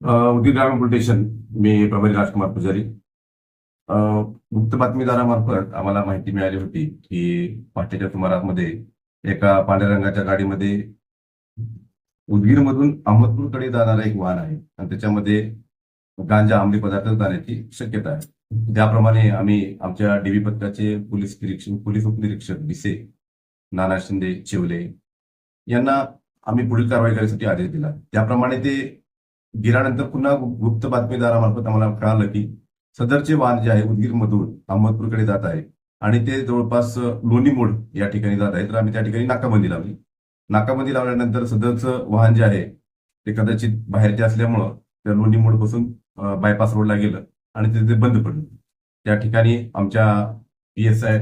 उदगीर ग्रामीण police station. मी प्रभारी राजकुमार पुजारी. अ, गुप्त बातमीदारामार्फत आम्हाला माहिती मिळाली होती की पहाटेच्या सुमारामध्ये एका पांढऱ्या रंगाच्या गाडीमध्ये उदगीरमधून अहमदपूरकडे जाणारं एक वाहन आहे आणि त्याच्यामध्ये गांजा अंमली पदार्थ जाण्याची शक्यता आहे. त्याप्रमाणे आम्ही आमच्या डीबी पथकाचे पोलीस उपनिरीक्षक बिसे, नाना शिंदे, चिवले यांना आम्ही पुढील कारवाई करण्यासाठी आदेश दिला. त्याप्रमाणे ते गेल्यानंतर पुन्हा गुप्त बातमीदारामार्फत आम्हाला कळालं की सदरचे वाहन जे आहे उदगीरमधून अहमदपूरकडे जात आहे आणि ते जवळपास लोणी मोड या ठिकाणी जात आहे. तर आम्ही त्या ठिकाणी नाकाबंदी लावली. नाकाबंदी लावल्यानंतर सदरचं वाहन जे आहे ते कदाचित बाहेरचे असल्यामुळं त्या लोणी मोडपासून बायपास रोडला गेलं आणि तिथे बंद पडलं. त्या ठिकाणी आमच्या PSI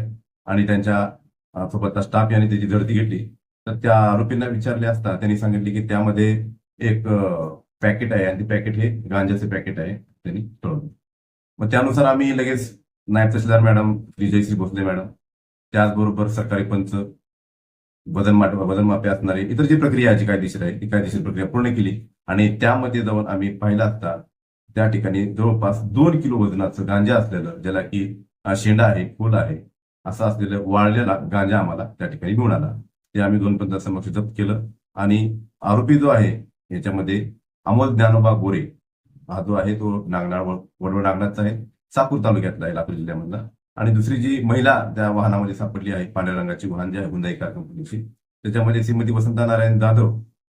आणि त्यांच्या सोबतचा स्टाफ यांनी त्याची झडती घेतली. तर त्या आरोपींना विचारले असता त्यांनी सांगितले की त्यामध्ये एक पॅकेट आहे आणि ते पॅकेट हे गांजाचे पॅकेट आहे त्यांनी कळवलं. मग त्यानुसार आम्ही लगेच नायब तहसीलदार मॅडम विजयश्री भोसले मॅडम, त्याचबरोबर सरकारी पंच, वजन मापे असणारे इतर जी प्रक्रिया जी कायदेशीर आहे ती कायदेशीर प्रक्रिया पूर्ण केली आणि त्यामध्ये जाऊन आम्ही पाहिलं असता त्या ठिकाणी जवळपास 2 किलो वजनाचं गांजा असलेलं, ज्याला की शेंडा आहे, फुल आहे, असं असलेलं वाळलेला गांजा आम्हाला त्या ठिकाणी मिळून आला. ते आम्ही 2 पंचांसमक्ष जप्त केलं आणि आरोपी जो आहे याच्यामध्ये अमोल ज्ञानोबा गोरे हा जो आहे तो वडवळ नागनाथचा आहे, साकूर तालुक्यातला आहे, लातूर जिल्ह्यामधला. आणि दुसरी जी महिला त्या वाहनामध्ये सापडली आहे, पांढऱ्या रंगाची वाहन जे आहे हुंदाई कार कंपनीची, त्याच्यामध्ये श्रीमती वसंता नारायण जाधव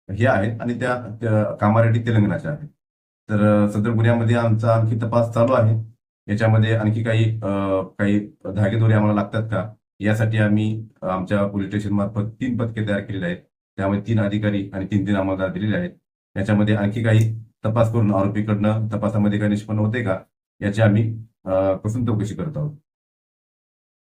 हे आहेत आणि त्या कामारेड्डी तेलंगणाच्या आहेत. तर सदर गुन्ह्यामध्ये आमचा आणखी तपास चालू आहे. याच्यामध्ये आणखी काही धागेदोरे आम्हाला लागतात का, यासाठी आम्ही आमच्या पोलीस स्टेशन मार्फत 3 पथके तयार केलेली आहेत. त्यामध्ये 3 अधिकारी आणि 3 अंमलदार दिलेले आहेत. याच्यामध्ये आणखी काही तपास करून आरोपीकडनं तपासामध्ये काही निष्पन्न होते का याची आम्ही कसून चौकशी करत आहोत.